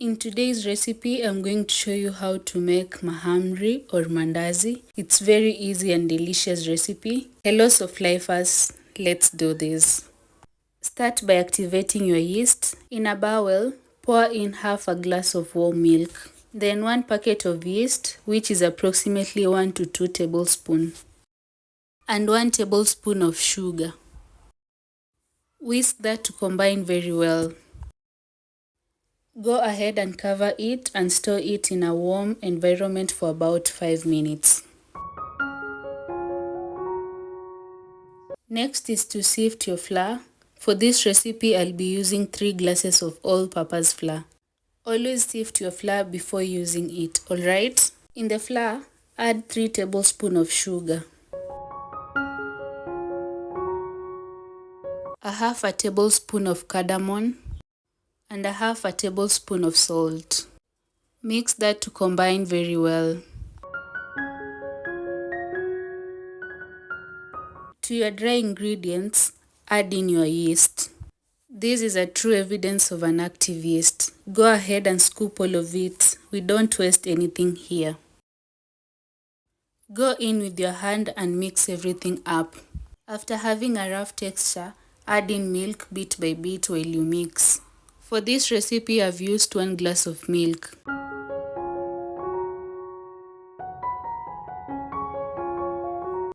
In today's recipe, I'm going to show you how to make Mahamri or mandazi. It's very easy and delicious recipe. Hello soft lifers, let's do this. Start by activating your yeast. In a bowl, pour in half a glass of warm milk. Then 1 packet of yeast, which is approximately 1 to 2 tablespoons. And 1 tablespoon of sugar. Whisk that to combine very well. Go ahead and cover it and store it in a warm environment for about 5 minutes. Next is to sift your flour. For this recipe, I'll be using 3 glasses of all-purpose flour. Always sift your flour before using it, alright? In the flour, add 3 tablespoons of sugar. A half a tablespoon of cardamom. And a half a tablespoon of salt. Mix that to combine very well. To your dry ingredients, add in your yeast. This is a true evidence of an active yeast. Go ahead and scoop all of it. We don't waste anything here. Go in with your hand and mix everything up. After having a rough texture, add in milk bit by bit while you mix. For this recipe, I've used 1 glass of milk.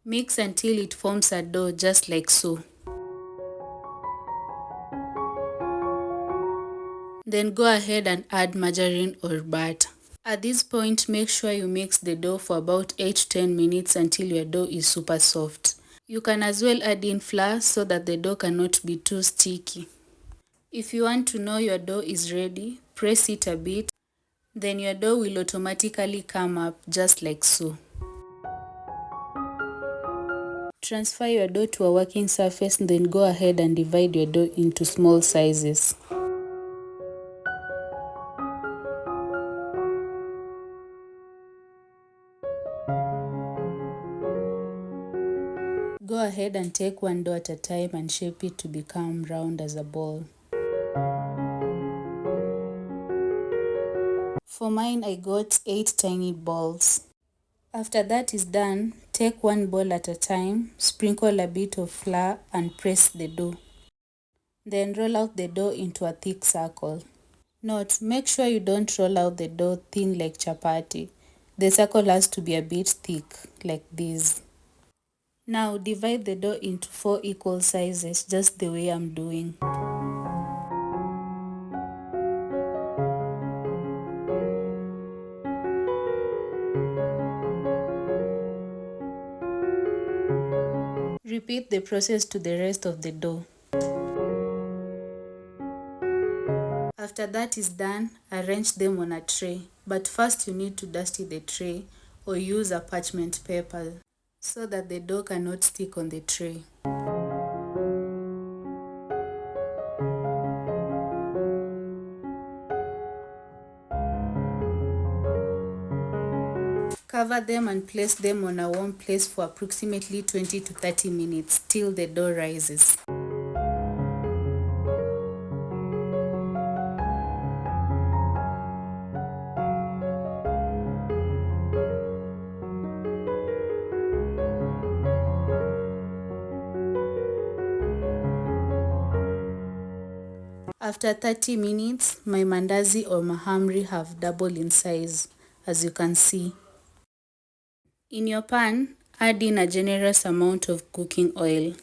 Mix until it forms a dough just like so. Then go ahead and add margarine or butter. At this point, make sure you mix the dough for about 8 to 10 minutes until your dough is super soft. You can as well add in flour so that the dough cannot be too sticky. If you want to know your dough is ready, press it a bit, then your dough will automatically come up just like so. Transfer your dough to a working surface, then go ahead and divide your dough into small sizes. Go ahead and take one dough at a time and shape it to become round as a ball. For mine, I got 8 tiny balls. After that is done, take one ball at a time, sprinkle a bit of flour and press the dough. Then roll out the dough into a thick circle. Note, make sure you don't roll out the dough thin like chapati. The circle has to be a bit thick, like this. Now divide the dough into 4 equal sizes, just the way I'm doing. Repeat the process to the rest of the dough. After that is done, arrange them on a tray. But first you need to dust the tray or use a parchment paper so that the dough cannot stick on the tray. Cover them and place them on a warm place for approximately 20 to 30 minutes till the dough rises. After 30 minutes, my mandazi or mahamri have doubled in size, as you can see. In your pan, add in a generous amount of cooking oil.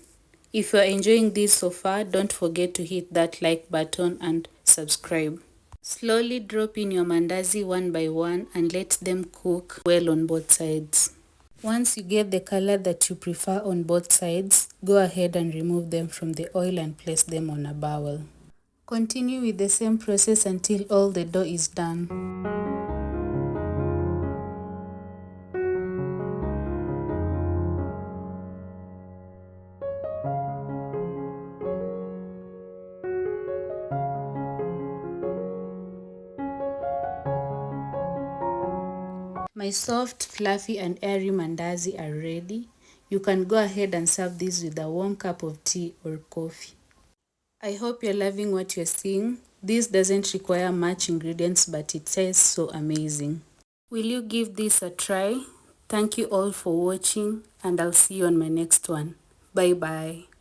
If you are enjoying this so far, don't forget to hit that like button and subscribe. Slowly drop in your mandazi one by one and let them cook well on both sides. Once you get the color that you prefer on both sides, go ahead and remove them from the oil and place them on a bowl. Continue with the same process until all the dough is done. My soft, fluffy and airy mandazi are ready. You can go ahead and serve this with a warm cup of tea or coffee. I hope you're loving what you're seeing. This doesn't require much ingredients, but it tastes so amazing. Will you give this a try? Thank you all for watching, and I'll see you on my next one. Bye bye.